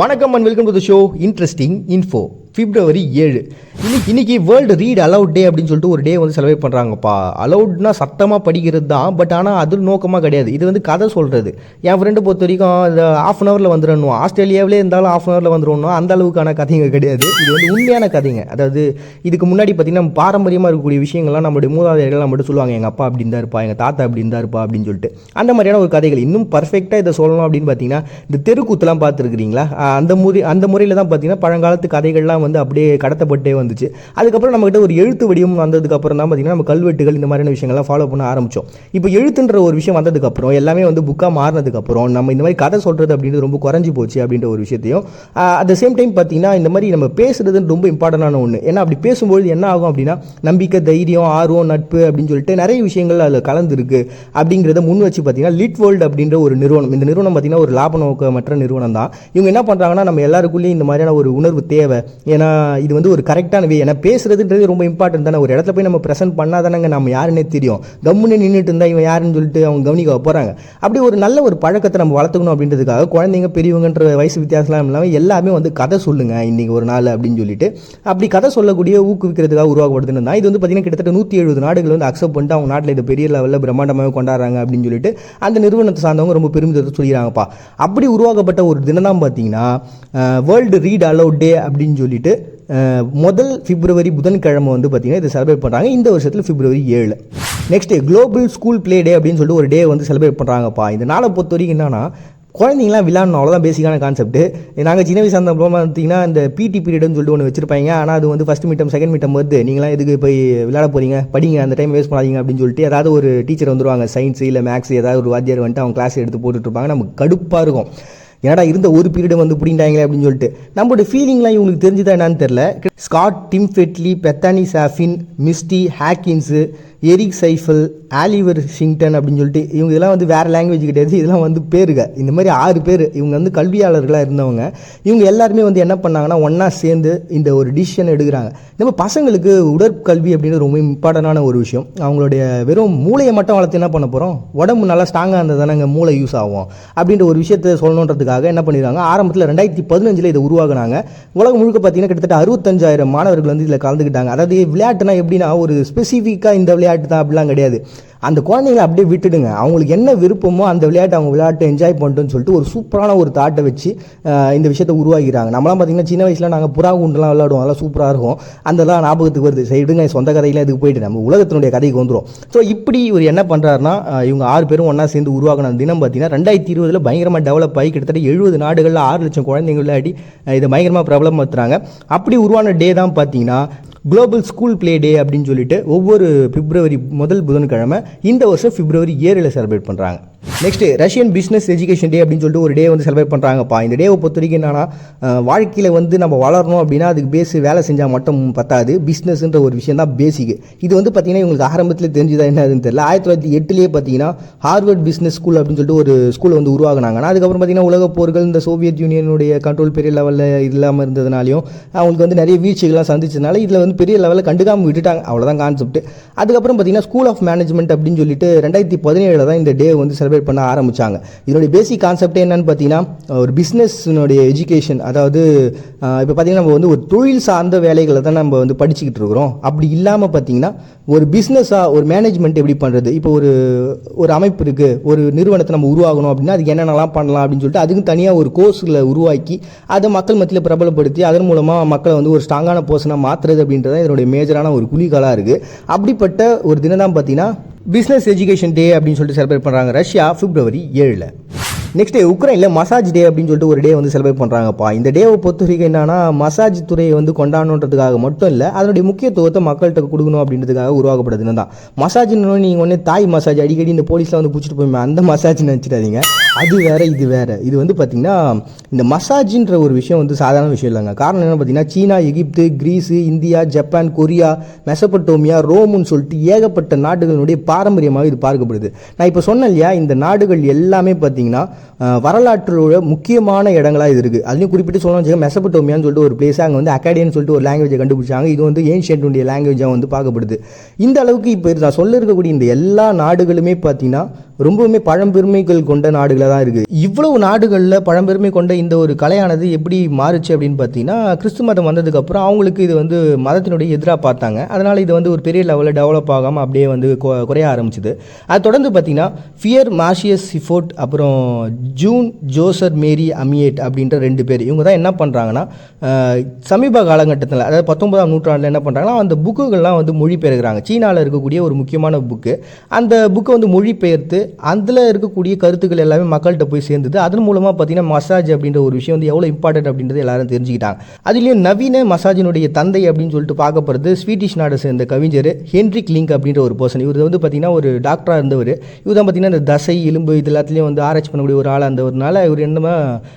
வணக்கம் and welcome to the show interesting info. February 7 இன்னைக்கு world read allowed டே அப்படின்னு சொல்லிட்டு ஒரு டே வந்து செலிப்ரேட் பண்ணுறாங்கப்பா. அலவுட்னா சத்தமாக படிக்கிறது தான், பட் ஆனால் அது நோக்கமாக கிடையாது. இது வந்து கதை சொல்கிறது. என் ஃப்ரெண்டு பொறுத்த வரைக்கும் இந்த ஆஃப் அன் ஹவரில் வந்துடணும், ஆஸ்திரேலியாவிலே இருந்தாலும் ஆஃப் அன் ஹவரில் வந்துடணும், அந்த அளவுக்கான கதைங்க கிடையாது. இது வந்து உண்மையான கதைங்க. அதாவது இதுக்கு முன்னாடி பார்த்திங்கன்னா நம்ம பாரம்பரியமாக இருக்கக்கூடிய விஷயங்கள்லாம் நம்மளுடைய மூதாதையர்கள் நம்மகிட்ட சொல்லுவாங்க, எங்கள் அப்பா அப்படி இருந்தா இருப்பா, எங்கள் தாத்தா அப்படி இருந்தா இருப்பா அப்படின்னு சொல்லிட்டு. அந்த மாதிரியான ஒரு கதைகள் இன்னும் பர்ஃபெக்டாக இதை சொல்லணும் அப்படின்னு பார்த்தீங்கன்னா இந்த தெருக்கூத்துலாம் பார்த்துருக்குறீங்களா? அந்த முறையில் தான் பார்த்தீங்கன்னா பழங்காலத்து கதைகள்லாம் வந்து அப்படியே கடத்தப்பட்டே வந்துச்சு. அதுக்கப்புறம் நம்மகிட்ட ஒரு எழுத்து வடிவம் வந்ததுக்கப்புறம் தான் பார்த்தீங்கன்னா நம்ம கல்வெட்டுகள் இந்த மாதிரியான விஷயங்கள்லாம் ஃபாலோ பண்ண ஆரம்பித்தோம். இப்போ எழுத்துன்ற ஒரு விஷயம் வந்ததுக்கப்புறம் எல்லாமே வந்து புக்காக மாறினதுக்கப்புறம் நம்ம இந்த மாதிரி கதை சொல்கிறது அப்படின்றது ரொம்ப குறைஞ்சி போச்சு அப்படின்ற ஒரு விஷயத்தையும் அட் த சேம் டைம் பார்த்தீங்கன்னா இந்த மாதிரி நம்ம பேசுறதுன்னு ரொம்ப இம்பார்ட்டண்டான ஒன்று. ஏன்னா அப்படி பேசும்போது என்ன ஆகும் அப்படின்னா நம்பிக்கை, தைரியம், ஆர்வம், நட்பு அப்படின்னு சொல்லிட்டு நிறைய விஷயங்கள் அதில் கலந்துருக்கு அப்படிங்கிறத முன் வச்சு பார்த்தீங்கன்னா லிட் வேர்ல்டு அப்படின்ற ஒரு நிறுவனம், இந்த நிறுவனம் பார்த்தீங்கன்னா ஒரு லாப நோக்கமற்ற நிறுவனம் தான். இவங்க என்ன பண்ணுறாங்கன்னா நம்ம எல்லாருக்குள்ளேயும் இந்த மாதிரியான ஒரு உணர்வு தேவை. ஏன்னா இது வந்து ஒரு கரெக்டான வே. ஏன்னா பேசுறதுன்றது ரொம்ப இம்பார்ட்டன்ட் தானே. ஒரு இடத்துல போய் நம்ம ப்ரெசென்ட் பண்ணாதானங்க நம்ம யாருன்னே தெரியும். கம்முன்னு நின்றுட்டு இருந்தால் இவன் யாருன்னு சொல்லிட்டு அவங்க கவனிக்க போகிறாங்க. அப்படி ஒரு நல்ல ஒரு பழக்கத்தை நம்ம வளர்த்துக்கணும் அப்படின்றதுக்காக குழந்தைங்க பெரியவங்கன்ற வயசு வித்தியாசம்லாம் இல்லாமல் எல்லாமே வந்து கதை சொல்லுங்க இன்னைக்கு ஒரு நாள் அப்படின்னு சொல்லிட்டு அப்படி கதை சொல்லக்கூடிய ஊக்குவிக்கிறதுக்காக உருவாக்கப்படுதுன்னு தான். இது வந்து பார்த்தீங்கன்னா கிட்டத்தட்ட 170 நாடுகள் வந்து அக்செப்ட் பண்ணிட்டு அவங்க நாட்டில் இது பெரிய லெவலில் பிரம்மாண்டமாக கொண்டாடுறாங்க அப்படின்னு சொல்லிட்டு அந்த நிறுவனத்தை சார்ந்தவங்க ரொம்ப பெருமிதத்தை சொல்லிடுறாங்கப்பா. அப்படி உருவாக்கப்பட்ட ஒரு தினம் தான் பார்த்தீங்கன்னா வேர்ல்டு ரீட் அலவுட் டே அப்படின்னு சொல்லிட்டு முதல் பிப்ரவரி புதன்கிழமை வந்து பார்த்தீங்கன்னா இதை செலிப்ரேட் பண்ணுறாங்க. இந்த வருஷத்தில் February 7. Next global school play day அப்படின்னு சொல்லிட்டு ஒரு டே வந்து செலிப்ரேட் பண்ணுறாங்கப்பா. இந்த நாளை பொறுத்த வரைக்கும் என்னன்னா குழந்தைங்களாம் விளையாடணும், அவ்வளோதான் பேசிக்கான கான்செப்ட். நாங்கள் சின்ன வயசு அந்த பார்த்தீங்கன்னா இந்த பிடி பீரியட்னு சொல்லிட்டு ஒன்று வச்சிருப்பாங்க. ஆனால் அது வந்து ஃபஸ்ட் மீட்டம் செகண்ட் மீட்டம் வருது, நீங்களாம் எதுக்கு போய் விளையாட போகிறீங்க, படிங்க, அந்த டைம் வேஸ்ட் பண்ணாதீங்க அப்படின்னு சொல்லிட்டு ஏதாவது ஒரு டீச்சர் வந்துருவாங்க, சயின்ஸ் இல்லை மேக்ஸ் ஏதாவது ஒரு வாத்தியார் வந்துட்டு அவங்க கிளாஸ் எடுத்து போட்டுட்ருப்பாங்க. நமக்கு கடுப்பாக இருக்கும், ஏன்னா இருந்த ஒரு பீரியடு வந்து பிடிண்டாங்களே அப்படின்னு சொல்லிட்டு. நம்மளோட ஃபீலிங்லாம் இவங்களுக்கு தெரிஞ்சுதான் என்னன்னு தெரில. Scott, Tim Fetley, Bethany Saffin, Misty Heckins, Eric Sayfel, Oliver Shington அப்படின்னு சொல்லிட்டு இவங்க இதெல்லாம் வந்து வேறு லாங்குவேஜ் கிடையாது, இதெல்லாம் வந்து பேருங்க. இந்த மாதிரி 6 பேர் இவங்க வந்து கல்வியாளர்களாக இருந்தவங்க. இவங்க எல்லாருமே வந்து என்ன பண்ணாங்கன்னா ஒன்றா சேர்ந்து இந்த ஒரு டிசிஷன் எடுக்கிறாங்க. நம்ம பசங்களுக்கு உடற்கல்வி அப்படின்றது ரொம்ப இம்பார்ட்டண்டான ஒரு விஷயம். அவங்களுடைய வெறும் மூளையை மட்டும் வளர்த்து என்ன பண்ண போகிறோம், உடம்பு நல்லா ஸ்ட்ராங்காக இருந்தது தானே அங்கே மூளை யூஸ் ஆகும் அப்படின்ற ஒரு விஷயத்தை சொல்லணுன்றதுக்காக என்ன பண்ணிடுறாங்க, ஆரம்பத்தில் 2015 இதை உருவாக்குனாங்க. உலகம் முழுக்க பார்த்தீங்கன்னா கிட்டத்தட்ட 65,000 மாணவர்கள் வந்து இதில் கலந்துக்கிட்டாங்க. அதாவது விளையாட்டுனா எப்படின்னா ஒரு ஸ்பெசிஃபிக்காக இந்த விளையாட்டு தான் அப்படிலாம் கிடையாது. அந்த குழந்தைங்களை அப்படியே விட்டுடுங்க, அவங்களுக்கு என்ன விருப்பமோ அந்த விளையாட்டு அவங்க விளையாட்டு என்ஜாய் பண்ணிட்டுன்னு சொல்லிட்டு ஒரு சூப்பரான ஒரு தாட்டை வச்சு இந்த விஷயத்தை உருவாக்கிறாங்க. நம்மளாம் பார்த்தீங்கன்னா சின்ன வயசில் நாங்கள் புறா குண்டுலாம் விளையாடுவோம், அதெல்லாம் சூப்பராக இருக்கும். அதெல்லாம் ஞாபகத்துக்கு வருது. சரிடுங்க, சொந்த கதையில் இதுக்கு போயிட்டு நம்ம உலகத்தினுடைய கதைக்கு வந்துடும். ஸோ இப்படி ஒரு என்ன பண்ணுறாருன்னா இவங்க 6 பேரும் ஒன்றா சேர்ந்து உருவாக்கின தினம் பார்த்தீங்கன்னா 2020 பயங்கரமாக டெவலப் ஆகி கிட்டத்தட்ட 70 நாடுகளில் 6 லட்சம் குழந்தைங்க விளையாடி இதை பயங்கரமாக பிரபலமாத்துறாங்க. அப்படி உருவான டே தான் பார்த்தீங்கன்னா குளோபல் ஸ்கூல் பிளே டே அப்படின்னு சொல்லிட்டு ஒவ்வொரு பிப்ரவரி முதல் புதன்கிழமை இந்த வருஷம் February 7 செலிப்ரேட் பண்ணுறாங்க. Next Russian business education day அப்படின்னு சொல்லிட்டு ஒரு டே வந்து செலிப்ரேட் பண்ணுறாங்கப்பா. இந்த டேவை பொறுத்த வரைக்கும் என்னன்னா வாழ்க்கையில் வந்து நம்ம வளரணும் அப்படின்னா அதுக்கு பேஸ் வேலை செஞ்சால் மட்டும் பத்தாது, பிஸ்னஸ்ன்ற ஒரு விஷயம் தான் பேசிக். இது வந்து பார்த்தீங்கன்னா இவங்களுக்கு ஆரம்பத்தில் தெரிஞ்சுதா என்னதுன்னு தெரியல. 1908 பார்த்தீங்கன்னா ஹார்வர்ட் பிஸ்னஸ் ஸ்கூல் அப்படின்னு சொல்லிட்டு ஒரு ஸ்கூல் வந்து உருவாக்குனாங்க. அதுக்கப்புறம் பார்த்தீங்கன்னா உலக போர்கள், இந்த சோவியத் யூனியனுடைய கண்ட்ரோல் பெரிய லெவலில் இல்லாமல் இருந்ததுனாலையும் அவங்களுக்கு வந்து நிறைய வீழ்ச்சிகள்லாம் சந்திச்சதுனால இதில் வந்து பெரிய லெவலில் கண்டுக்காமல் விட்டுட்டாங்க, அவ்வளோதான் கான்செப்ட். அதுக்கப்புறம் பார்த்தீங்கன்னா ஸ்கூல் ஆஃப் மேனேஜ்மெண்ட் அப்படின்னு சொல்லிட்டு 2017 தான் இந்த டே வந்து செலிப்ரேட் பண்ண ஆரம்பிச்சாங்க. இதனுடைய பேசிக் கான்செப்டே என்னன்னு பார்த்தீங்கன்னா ஒரு பிஸ்னஸ்னுடைய எஜுகேஷன். அதாவது இப்போ பார்த்தீங்கன்னா நம்ம வந்து ஒரு தொழில் சார்ந்த வேலைகளை தான் நம்ம வந்து படிச்சுக்கிட்டு இருக்கிறோம். அப்படி இல்லாமல் பார்த்தீங்கன்னா ஒரு பிஸ்னஸாக ஒரு மேனேஜ்மெண்ட் எப்படி பண்ணுறது, இப்போ ஒரு அமைப்பு இருக்குது, ஒரு நிறுவனத்தை நம்ம உருவாகணும் அப்படின்னா அதுக்கு என்னென்னலாம் பண்ணலாம் அப்படின்னு சொல்லிட்டு அதுக்கு தனியாக ஒரு கோர்ஸில் உருவாக்கி அதை மக்கள் மத்தியில் பிரபலப்படுத்தி அதன் மூலமாக மக்களை வந்து ஒரு ஸ்ட்ராங்கான பர்சனாக மாற்றுறது அப்படின்றத இதனுடைய மேஜரான ஒரு குளிகாலாக இருக்குது. அப்படிப்பட்ட ஒரு தினம் தான் பார்த்தீங்கன்னா பிஸ்னஸ் எஜுகேஷன் டே அப்படின்னு சொல்லிட்டு செலிப்ரேட் பண்ணுறாங்க ரஷ்யா February 7. நெக்ஸ்ட் உக்ரைனில் மசாஜ் டே அப்படின்னு சொல்லிட்டு ஒரு டே வந்து செலிப்ரேட் பண்ணுறாங்கப்பா. இந்த டேவை பொறுத்த வரைக்கும் என்னன்னா மசாஜ் துறையை வந்து கொண்டாடணுன்றதுக்காக மட்டும் இல்லை, அதனுடைய முக்கியத்துவத்தை மக்கள்கிட்ட கொடுக்கணும் அப்படின்றதுக்காக உருவாக்கப்படுதுன்னு தான். மசாஜ்னு நீங்கள் ஒன்று தாய் மசாஜ் அடிக்கடி இந்த போலீஸில் வந்து பிடிச்சிட்டு போய் அந்த மசாஜ் நினச்சிடாதீங்க, அது வேறு இது வேறு. இது வந்து பார்த்திங்கன்னா இந்த மசாஜின்ற ஒரு விஷயம் வந்து சாதாரண விஷயம் இல்லைங்க. காரணம் என்ன பார்த்தீங்கன்னா China, Egypt, Greece, India, Japan, Korea, Mesopotamia, ரோமுன்னு சொல்லிட்டு ஏகப்பட்ட நாடுகளுடைய பாரம்பரியமாக இது பார்க்கப்படுது. நான் இப்போ சொன்னேன் இல்லையா, இந்த நாடுகள் எல்லாமே பார்த்தீங்கன்னா வரலாற்றோட முக்கியமான இடங்களாக இது இருக்குது. அதுலேயும் குறிப்பிட்டு சொல்லணும் மெசபட்டோமியான்னு சொல்லிட்டு ஒரு பிளேஸ், அங்கே வந்து அக்காடியன்னு சொல்லிட்டு ஒரு லாங்குவேஜை கண்டுபிடிச்சாங்க. இது வந்து ஏன்ஷியன்ட்டுடைய லாங்குவேஜாக வந்து பார்க்கப்படுது. இந்த அளவுக்கு இப்போ நான் சொல்ல இருக்கக்கூடிய இந்த எல்லா நாடுகளுமே பார்த்தீங்கன்னா ரொம்பவுமே பழம்பெருமைகள் கொண்ட நாடுகளாக தான் இருக்குது. இவ்வளவு நாடுகளில் பழம்பெருமை கொண்ட இந்த ஒரு கலையானது எப்படி மாறுச்சு அப்படின்னு பார்த்தீங்கன்னா, கிறிஸ்து மதம் வந்ததுக்கப்புறம் அவங்களுக்கு இது வந்து மதத்தினுடைய எதிராக பார்த்தாங்க. அதனால் இது வந்து ஒரு பெரிய லெவலில் டெவலப் ஆகாமல் அப்படியே வந்து குறைய ஆரம்பிச்சுது. அது தொடர்ந்து பார்த்தீங்கன்னா ஃபியர் மார்ஷியஸ் சிஃபோர்ட் அப்புறம் ஜூன் ஜோசர் மேரி அமியேட் அப்படின்ற 2 பேர் இவங்க தான் என்ன பண்ணுறாங்கன்னா, சமீப காலகட்டத்தில் அதாவது 19ஆம் நூற்றாண்டில் என்ன பண்ணுறாங்கன்னா அந்த புக்குகள்லாம் வந்து மொழிபெயர்க்கிறாங்க. சீனாவில் இருக்கக்கூடிய ஒரு முக்கியமான புக்கு, அந்த புக்கை வந்து மொழிபெயர்த்து அதில் இருக்கக்கூடிய கருத்துக்கள் எல்லாமே மக்கள்கிட்ட போய் சேர்ந்தது. அதன் மூலமாக பார்த்தீங்கன்னா மசாஜ் அப்படின்ற ஒரு விஷயம் வந்து எவ்வளோ இம்பார்ட்டன்ட் அப்படின்றது எல்லாரும் தெரிஞ்சுக்கிட்டாங்க. அதுலேயும் நவீன மசாஜினுடைய தந்தை அப்படின்னு சொல்லிட்டு பார்க்கப்படுறது ஸ்வீடிஷ் நாடை சேர்ந்த கவிஞர் ஹென்ரிக் லிங்க் அப்படின்ற ஒரு பர்சன். இவர் வந்து பார்த்தீங்கன்னா ஒரு டாக்டராக இருந்தவர். இவர் தான் பார்த்தீங்கன்னா இந்த தசை எலும்பு இது எல்லாத்துலேயும் வந்து ஆராய்ச்சி பண்ணக்கூடிய ஒரு ஆளாக இருந்தவர்னால இவர் என்னமா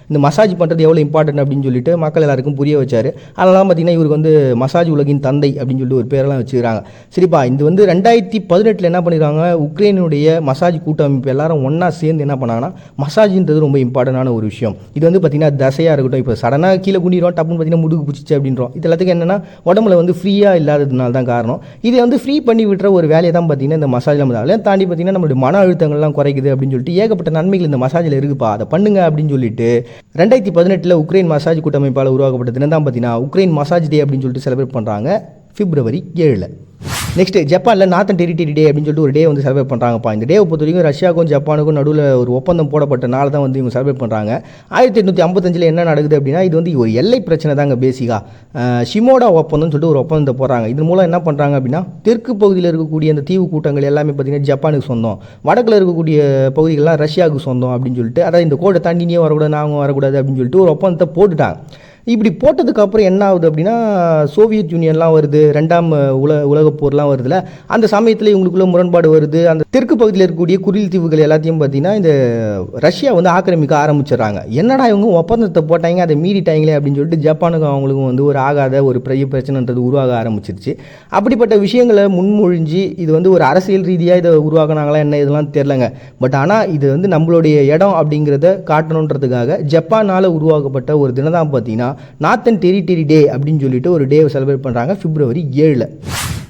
இந்த மசாஜ் பண்ணுறது எவ்வளோ இம்பார்ட்டன்ட் அப்படின்னு சொல்லிட்டு மக்கள் எல்லாருக்கும் புரிய வச்சார். அதெல்லாம் பார்த்தீங்கன்னா இவருக்கு வந்து மசாஜ் உலகின் தந்தை அப்படின்னு சொல்லிட்டு ஒரு பேரெல்லாம் வச்சுக்கிறாங்க. சரிப்பா, இது வந்து 2018 என்ன பண்ணிடுறாங்க, உக்ரைனுடைய மசாஜ் கூட்டமைப்பு எல்லாரும் ஒன்றா சேர்ந்து என்ன பண்ணாங்கன்னா, மசாஜ்ன்றது ரொம்ப இம்பார்ட்டண்டான ஒரு விஷயம். இது வந்து பார்த்தீங்கன்னா தசையாக இருக்கட்டும், இப்போ சடனாக கீழே குண்டிடும் டப்புன்னு பார்த்தீங்கன்னா முதுகு பிடிச்சிச்சு அப்படின்றோம். இது எல்லாத்துக்கும் என்னென்னா உடம்புல வந்து ஃப்ரீயாக இல்லாததுனால தான் காரணம். இதை வந்து ஃப்ரீ பண்ணி விட்டுற ஒரு வேலையை தான் பார்த்தீங்கன்னா இந்த மசாஜில் அதெல்லாம் தாண்டி பார்த்தீங்கன்னா நம்மளுடைய மன அழுத்தங்கள்லாம் குறைக்குது அப்படின்னு சொல்லிட்டு ஏகப்பட்ட நன்மைகள் இந்த மசாஜில் இருக்குப்பா, அதை பண்ணுங்க அப்படின்னு சொல்லிட்டு 2018 உக்ரைன் மசாஜ் கூட்டமைப்பால் உருவாக்கப்பட்ட தினம் தான் பார்த்தீங்கன்னா உக்ரைன் மசாஜ் டே அப்படின்னு சொல்லிட்டு செலிப்ரேட் பண்ணுறாங்க பிப்ரவரி 7. நெக்ஸ்ட் ஜப்பானில் நார்த்தன் டெரிட்டரி டே அப்படின்னு சொல்லிட்டு ஒரு டே வந்து செலிப்ரேட் பண்ணுறாங்கப்பா. இந்த டேவை பொறுத்த வரைக்கும் ரஷ்யாவுக்கும் ஜப்பானுக்கும் நடுவில் ஒரு ஒப்பந்தம் போடப்பட்ட நாள் தான் வந்து இவங்க செலிப்ரேட் பண்ணுறாங்க. 1855 என்ன நடக்குது அப்படின்னா, இது வந்து ஒரு எல்லை பிரச்சனை தாங்க பேசிக்காக. ஷிமோடா ஒப்பந்தம்னு சொல்லிட்டு ஒரு ஒப்பந்தத்தை போடுறாங்க. இதன் மூலம் என்ன பண்ணுறாங்க அப்படின்னா, தெற்கு பகுதியில் இருக்கக்கூடிய அந்த தீவு கூட்டங்கள் எல்லாமே பார்த்தீங்கன்னா ஜப்பானுக்கு சொந்தம், வடக்கில் இருக்கக்கூடிய பகுதிகள்லாம் ரஷ்யாவுக்கு சொந்தம் அப்படின்னு சொல்லிட்டு, அதாவது இந்த கோடை தாண்டி நீயே வரக்கூடாது நாங்கள் வரக்கூடாது அப்படின்னு சொல்லிட்டு ஒரு ஒப்பந்தத்தை போட்டுட்டாங்க. இப்படி போட்டதுக்கப்புறம் என்ன ஆகுது அப்படின்னா, சோவியத் யூனியன்லாம் வருது, 2ஆம் உலகப் போர்லாம் வருதுல, அந்த சமயத்தில் இவங்களுக்குள்ள முரண்பாடு வருது. அந்த தெற்கு பகுதியில் இருக்கக்கூடிய குரில் தீவுகள் எல்லாத்தையும் பார்த்தீங்கன்னா இந்த ரஷ்யா வந்து ஆக்கிரமிக்க ஆரம்பிச்சிடுறாங்க. என்னடா இவங்க ஒப்பந்தத்தை போட்டாங்க, அதை மீறிட்டாங்களே அப்படின்னு சொல்லிட்டு ஜப்பானுக்கும் அவங்களுக்கும் வந்து ஒரு ஆகாத ஒரு பெரிய பிரச்சனைன்றது உருவாக ஆரம்பிச்சிருச்சு. அப்படிப்பட்ட விஷயங்களை முன்மொழிஞ்சு இது வந்து ஒரு அரசியல் ரீதியாக இதை உருவாக்குனாங்களா என்ன இதெல்லாம் தெரிலங்க. பட் ஆனால் இது வந்து நம்மளுடைய இடம் அப்படிங்கிறத காட்டணுன்றதுக்காக ஜப்பானால் உருவாக்கப்பட்ட ஒரு தினம் தான் பார்த்தீங்கன்னா நார்த்தன் டெரிட்டரி டே அப்படின்னு சொல்லிட்டு ஒரு டே செலிப்ரேட் பண்ணுறாங்க பிப்ரவரி 7.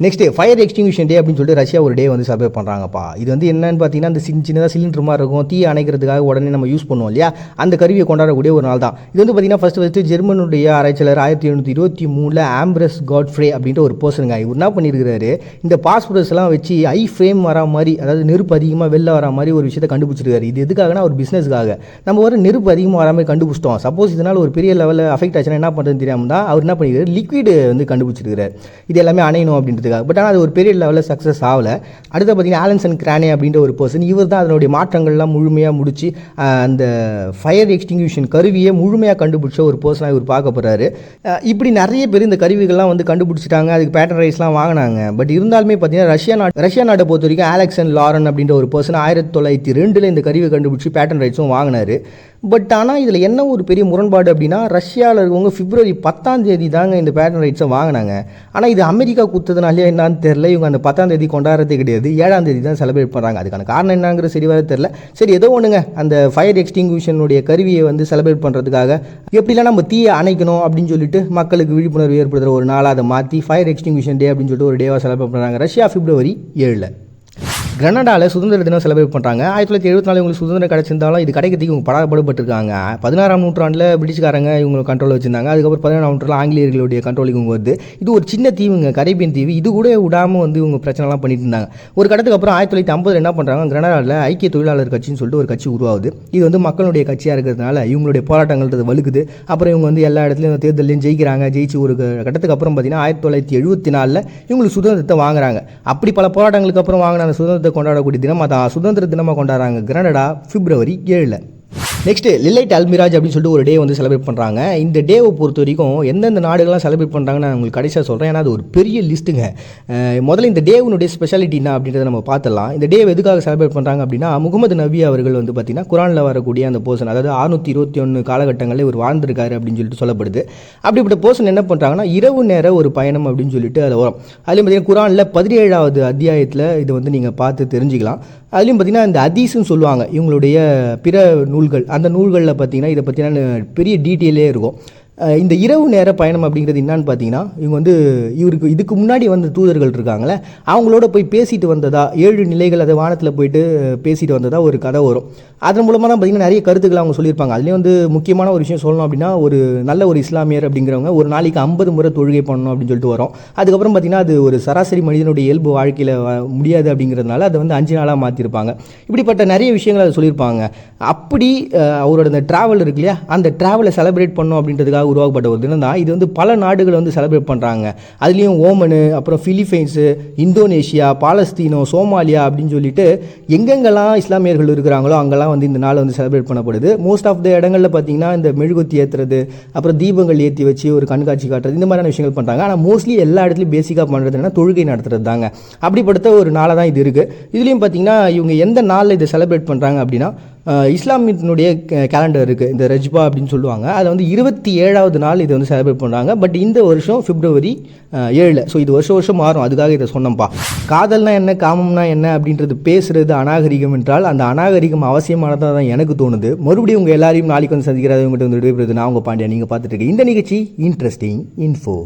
நெக்ஸ்ட்டு ஃபயர் எக்ஸ்டிங்யூஷன் டே அப்படின்னு சொல்லிட்டு ரஷ்யா ஒரு டே வந்து செலிப்ரேட் பண்ணுறாங்கப்பா. இது வந்து என்னன்னு பார்த்தீங்கன்னா, இந்த சின்னதாக சிலிண்டர் மாதிரி இருக்கும், தீயை அணைக்கிறதுக்காக உடனே நம்ம யூஸ் பண்ணுவோம் இல்லையா, அந்த கருவியை கொண்டாடக்கூடிய ஒரு நாள் தான் இது. வந்து பார்த்தீங்கன்னா ஃபஸ்ட்டு ஜெர்மனுடைய ஆராய்ச்சியாளர் 1723 ஆம்பிரஸ் காட்ஃப்ரே அப்படின்ற ஒரு பர்சனுங்க. இவர் என்ன பண்ணியிருக்கிறாரு, இந்த பாஸ்பரஸ்லாம் வச்சு ஃப்ளேம் வரா மாதிரி, அதாவது நெருப்பு அதிகமாக வெளில வரா மாதிரி ஒரு விஷயத்தை கண்டுபிடிச்சிருக்காரு. இது எதுக்காகனா ஒரு பிஸ்னஸ்க்காக. நம்ம ஒரு நெருப்பு அதிகமாக வரா மாதிரி கண்டுபிடிச்சிட்டோம், சப்போஸ் இதனால் ஒரு பெரிய லெவலில் அஃபெக்ட் ஆச்சுன்னா என்ன பண்ணுறதுன்னு தெரியாமல் தான் அவர் என்ன பண்ணியிருக்காரு, லிக்விடு வந்து கண்டுபிடிச்சிருக்காரு. இது எல்லாமே அணையணும் அப்படின்றதுக்காக. பட் ஆனால் அது ஒரு பெரிய லெவலில் சக்ஸஸ் ஆகலை. அடுத்து பார்த்தீங்கன்னா ஆலன்சன் கிரானே அப்படின்ற ஒரு பர்சன், இவர் தான் அதனுடைய மாற்றங்கள்லாம் முழுமையாக முடிச்சு அந்த ஃபயர் எக்ஸ்டிங்யூஷன் கருவியை முழுமையாக கண்டுபிடிச்ச ஒரு பர்சனாக இவர் பார்க்கப்படுறாரு. இப்படி நிறைய பேர் இந்த கருவிகள்லாம் வந்து கண்டுபிடிச்சிட்டாங்க, அதுக்கு பேட்டன் ரைட்ஸ்லாம் வாங்கினாங்க. பட் இருந்தாலுமே பார்த்தீங்கன்னா ரஷ்யா நாட்டை பொறுத்த வரைக்கும் ஆலெக்சன் லாரன் அப்படின்ற ஒரு பர்சன் 1902 இந்த கருவியை கண்டுபிடிச்சி பேட்டன் ரைட்ஸும் வாங்கினார். பட் ஆனால் இதில் என்ன ஒரு பெரிய முரண்பாடு அப்படின்னா, ரஷ்யாவில் இருக்கவங்க பிப்ரவரி 10 தாங்க இந்த பேட்டன் ரைட்ஸை வாங்கினாங்க. ஆனால் இது அமெரிக்கா கொடுத்ததுனாலே என்னன்னு தெரியல, இவங்க அந்த 10 கொண்டாடுறதே கிடையாது, 7 தான் செலிப்ரேட் பண்ணுறாங்க. அதுக்கான காரணம் என்னங்கிற சரிவாக தெரியல. சரி ஏதோ ஒன்றுங்க, அந்த ஃபயர் எக்ஸ்டிங்யூஷனுடைய கருவியை வந்து செலிப்ரேட் பண்ணுறதுக்காக எப்படிலாம் நம்ம தீயை அணைக்கணும் அப்படின்னு சொல்லிட்டு மக்களுக்கு விழிப்புணர்வு ஏற்படுத்துகிற ஒரு நாளாக அதை மாற்றி ஃபயர் எக்ஸ்டிங்யூஷன் டே அப்படின்னு சொல்லிட்டு ஒரு டேவாக செலிப்ரேட் பண்ணுறாங்க ரஷ்யா பிப்ரவரி 7. கனடாவில் சுதந்திர தினம் செலிப்ரேட் பண்ணுறாங்க. 1974 இவங்களுக்கு சுதந்திரம் கிடச்சிருந்தாலும் இது கிடைக்கிறதுக்கு இவங்க படாதபட்டுருக்காங்க. 16ஆம் நூற்றாண்டில் பிரிட்டிஷ்காரங்க இவங்க கண்ட்ரோலில் வச்சுருந்தாங்க. அதுக்கப்புறம் 17ஆம் நூற்றாண்டில் ஆங்கிலேயர்களுடைய கண்ட்ரோலுக்கு இவங்க வருது. இது ஒரு சின்ன தீவுங்க, கரீபியன் தீவு. இது கூட விடாமல் வந்து இவங்க பிரச்சனைலாம் பண்ணிட்டு இருந்தாங்க. ஒரு கட்டத்துக்கு அப்புறம் 1950 என்ன பண்ணுறாங்க, கனடாவில் ஐக்கிய தொழிலாளர் கட்சின்னு சொல்லிட்டு ஒரு கட்சி உருவாகுது. இது வந்து மக்களுடைய கட்சியாக இருக்கிறதுனால இவங்களுடைய போராட்டங்கள்ன்றது வலுக்குது. அப்புறம் இவங்க வந்து எல்லா இடத்துலையும் தேர்தலையும் ஜெயிக்கிறாங்க. ஜெயிச்சு ஒரு கட்டத்துக்கு அப்புறம் பார்த்தீங்கன்னா 1974 இவங்களுக்கு சுதந்திரத்தை வாங்குறாங்க. அப்படி பல போராட்டங்களுக்கு அப்புறம் வாங்கின அந்த சுதந்திரத்தை கொண்டாடக்கூடிய தினம் அதான் சுதந்திர தினமாக கொண்டாடுறாங்க கனடா பிப்ரவரி 7. நெக்ஸ்ட்டு லிலைட் அல்மிராஜ் அப்படின்னு சொல்லிட்டு ஒரு டே வந்து செலிப்ரேட் பண்ணுறாங்க. இந்த டேவை பொறுத்த வரைக்கும் எந்தெந்த நாடுகள்லாம் செலிப்ரேட் பண்ணுறாங்கன்னு நான் உங்களுக்கு கடைசியாக சொல்கிறேன், ஏன்னா அது ஒரு பெரிய லிஸ்ட்டுங்க. முதல்ல இந்த டேவுனுடைய ஸ்பெஷாலிட்டி என்ன அப்படின்றத நம்ம பார்த்துடலாம். இந்த டேவை எதுக்காக செலிப்ரேட் பண்ணுறாங்க அப்படின்னா, முகமது நபி அவர்கள் வந்து பார்த்திங்கன்னா குரானில் வரக்கூடிய அந்த பர்சன், அதாவது 621 காலகட்டங்களில் இவர் வாழ்ந்திருக்காரு அப்படின்னு சொல்லிட்டு சொல்லப்படுது. அப்படிப்பட்ட பர்சன் என்ன பண்ணுறாங்கன்னா, இரவு நேர ஒரு பயணம் அப்படின்னு சொல்லிட்டு அதில் வரும். அதுலேயும் பார்த்திங்கன்னா குரானில் 17வது அத்தியாயத்தில் இதை வந்து நீங்கள் பார்த்து தெரிஞ்சுக்கலாம். அதுலேயும் பார்த்திங்கன்னா இந்த ஹதீஸ்னு சொல்லுவாங்க, இவங்களுடைய பிற நூல்கள், அந்த நூல்களில் பார்த்திங்கன்னா இதை பற்றின பெரிய டீட்டெயிலே இருக்கும். இந்த இரவு நேர பயணம் அப்படிங்கிறது என்னன்னு பார்த்தீங்கன்னா, இவங்க வந்து இதுக்கு முன்னாடி வந்த தூதர்கள் இருக்காங்களே, அவங்களோட போய் பேசிட்டு வந்ததா, 7 நிலைகள் அது வானத்தில் போயிட்டு பேசிட்டு வந்ததா ஒரு கதை வரும். அதன் மூலமாக தான் பார்த்தீங்கன்னா நிறைய கருத்துக்கள் அவங்க சொல்லியிருப்பாங்க. அதுலேயும் வந்து முக்கியமான ஒரு விஷயம் சொல்லணும் அப்படின்னா, ஒரு நல்ல ஒரு இஸ்லாமியர் அப்படிங்கிறவங்க ஒரு நாளைக்கு 50 முறை தொழுகை பண்ணணும் அப்படின்னு சொல்லிட்டு வரும். அதுக்கப்புறம் பார்த்தீங்கன்னா அது ஒரு சராசரி மனிதனுடைய இயல்பு வாழ்க்கையில் முடியாது அப்படிங்கிறதுனால அதை வந்து 5 நாளாக மாற்றிருப்பாங்க. இப்படிப்பட்ட நிறைய விஷயங்கள் அதை சொல்லியிருப்பாங்க. அப்படி அவரோட அந்த ட்ராவல் இருக்கு இல்லையா, அந்த ட்ராவலை செலிப்ரேட் பண்ணணும் அப்படின்றதுக்காக உருவாக்கப்பட்ட ஒரு தினம் தான் இது. வந்து பல நாடுகள் வந்து செலிப்ரேட் பண்ணுறாங்க. அதுலேயும் ஓமனு, அப்புறம் பிலிப்பைன்ஸு, இந்தோனேஷியா, பாலஸ்தீனோ, சோமாலியா அப்படின்னு சொல்லிட்டு எங்கெங்கெல்லாம் இஸ்லாமியர்கள் இருக்கிறாங்களோ அங்கெல்லாம் வந்து இந்த நாள் வந்து செலிப்ரேட் பண்ணப்படுது. மோஸ்ட் ஆஃப் த இடங்களில் பார்த்தீங்கன்னா இந்த மெழுகுத்தி ஏற்றுறது, அப்புறம் தீபங்கள் ஏற்றி வச்சு ஒரு கண்காட்சி காட்டுறது, இந்த மாதிரியான விஷயங்கள் பண்ணுறாங்க. ஆனால் மோஸ்ட்லி எல்லா இடத்துலையும் பேசிக்காக பண்ணுறது என்னன்னா தொழுகை நடத்துறது தாங்க. அப்படிப்பட்ட ஒரு நாளாக தான் இது இருக்குது. இதுலேயும் பார்த்தீங்கன்னா இவங்க எந்த நாளில் இதை செலிப்ரேட் பண்ணுறாங்க அப்படின்னா, இஸ்லாமியத்தினுடைய கேலண்டர் இருக்குது, இந்த ரஜ்பா அப்படின்னு சொல்லுவாங்க. அதை வந்து 27வது நாள் இதை வந்து செலிப்ரேட் பண்ணுறாங்க. பட் இந்த வருஷம் பிப்ரவரி 7. ஸோ இது வருஷம் மாறும். அதுக்காக இதை சொன்னோம்ப்பா. காதல்னா என்ன, காமம்னா என்ன அப்படின்றது பேசுகிறது அநாகரிகம் என்றால் அந்த அநாகரிகம் அவசியமானதாக தான் எனக்கு தோணுது. மறுபடியும் உங்கள் எல்லாரையும் நாளைக்கு வந்து சந்திக்கிறாங்க. உங்கள்கிட்ட வந்து விடைபெறுது நான் உங்கள் பாண்டியா. நீங்கள் பார்த்துட்டு இருக்க இந்த நிகழ்ச்சி இன்ட்ரெஸ்டிங் இன்ஃபோ.